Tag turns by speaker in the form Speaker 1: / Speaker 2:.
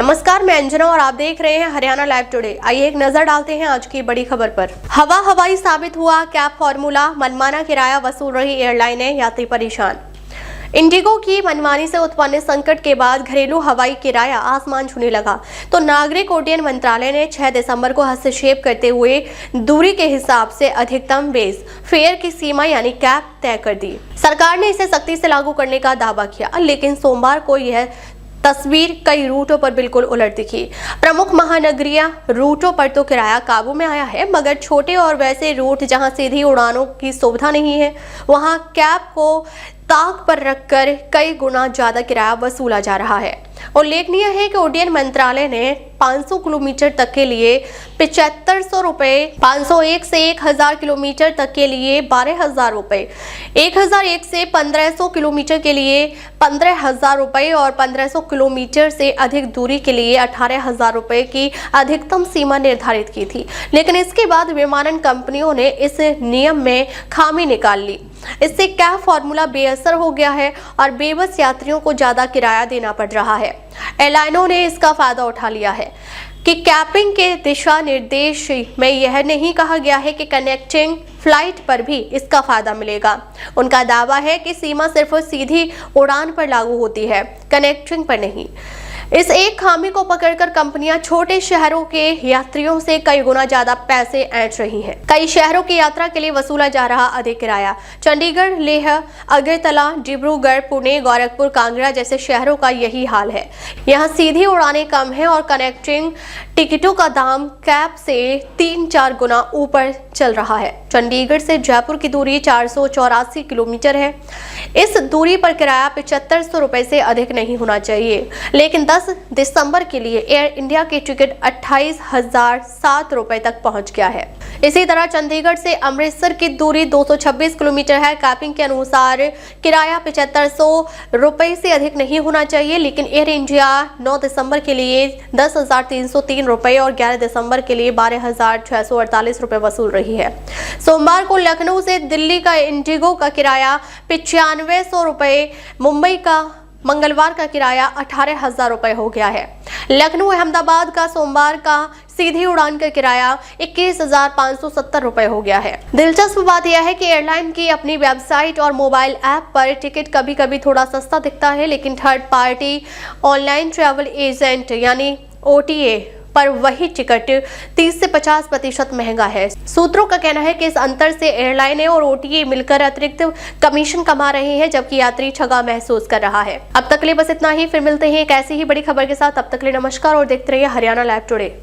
Speaker 1: नमस्कार, मैं अंजना और आप देख रहे हैं हरियाणा लाइव टुडे। आइए एक नजर डालते हैं आज की बड़ी खबर पर। हवाई साबित हुआ कैब फॉर्मूला, मनमाना किराया वसूल रही एयरलाइनें, यात्री परेशान। इंडिगो की मनमानी से उत्पन्न संकट के बाद घरेलू हवाई किराया आसमान छूने लगा, तो नागरिक उड्डयन मंत्रालय ने 6 दिसंबर को हस्तक्षेप करते हुए दूरी के हिसाब से अधिकतम बेस फेयर की सीमा यानी कैप तय कर दी। सरकार ने इसे सख्ती से लागू करने का दावा किया, लेकिन सोमवार को यह तस्वीर कई रूटों पर बिल्कुल उलट दिखी। प्रमुख महानगरीय रूटों पर तो किराया काबू में आया है, मगर छोटे और वैसे रूट जहां सीधी उड़ानों की सुविधा नहीं है, वहां कैब को ताक पर रखकर कई गुना ज्यादा किराया वसूला जा रहा है। उल्लेखनीय है कि उड्डयन मंत्रालय ने 500 किलोमीटर तक के लिए 7500 रुपए, 501 से 1000 किलोमीटर तक के लिए 12000 रुपए, 1001 से 1500 किलोमीटर के लिए 15000 रुपए और 1500 किलोमीटर से अधिक दूरी के लिए 18000 रुपए की अधिकतम सीमा निर्धारित की थी। लेकिन इसके बाद विमानन कंपनियों ने इस नियम में खामी निकाल ली। इससे कैब फॉर्मूला बेअसर हो गया है और बेबस यात्रियों को ज्यादा किराया देना पड़ रहा है। एयरलाइनों ने इसका फायदा उठा लिया है कि कैपिंग के दिशा निर्देश में यह नहीं कहा गया है कि कनेक्टिंग फ्लाइट पर भी इसका फायदा मिलेगा। उनका दावा है कि सीमा सिर्फ सीधी उड़ान पर लागू होती है, कनेक्टिंग पर नहीं। इस एक खामी को पकड़कर कंपनियां छोटे शहरों के यात्रियों से कई गुना ज्यादा पैसे ऐंठ रही हैं। कई शहरों की यात्रा के लिए वसूला जा रहा अधिक किराया। चंडीगढ़, लेह, अगरतला, डिब्रूगढ़, पुणे, गोरखपुर, कांगड़ा जैसे शहरों का यही हाल है। यहाँ सीधी उड़ानें कम है और कनेक्टिंग टिकटों का दाम कैब से 3-4 गुना ऊपर चल रहा है। चंडीगढ़ से जयपुर की दूरी 484 किलोमीटर है। इस दूरी पर किराया 7500 रुपए से अधिक नहीं होना चाहिए, लेकिन 10 दिसंबर के लिए एयर इंडिया की टिकट 28,007 रुपए तक पहुंच गया है। इसी तरह चंडीगढ़ से अमृतसर की दूरी 226 किलोमीटर है। कैपिंग के अनुसार किराया 7500 रुपए से अधिक नहीं होना चाहिए, लेकिन एयर इंडिया 9 दिसंबर के लिए 10,303 रुपए और 11 दिसंबर के लिए 12,648 रुपए वसूल रही है। सोमवार को लखनऊ से दिल्ली का इंडिगो का किराया 9500 रुपए, मुंबई का मंगलवार का किराया 18,000 रुपए हो गया है। लखनऊ अहमदाबाद का सोमवार का सीधी उड़ान का किराया 21,570 रुपए हो गया है। दिलचस्प बात यह है कि एयरलाइन की अपनी वेबसाइट और मोबाइल ऐप पर टिकट कभी कभी थोड़ा सस्ता दिखता है, लेकिन third party online travel agent यानी OTA पर वही टिकट 30 से 50% महंगा है। सूत्रों का कहना है कि इस अंतर से एयरलाइनें और OTA मिलकर अतिरिक्त कमीशन कमा रहे हैं, जबकि यात्री ठगा महसूस कर रहा है। अब तक के लिए बस इतना ही, फिर मिलते हैं एक ऐसी ही बड़ी खबर के साथ। तब तक के लिए नमस्कार और देखते रहिए हरियाणा लाइव टुडे।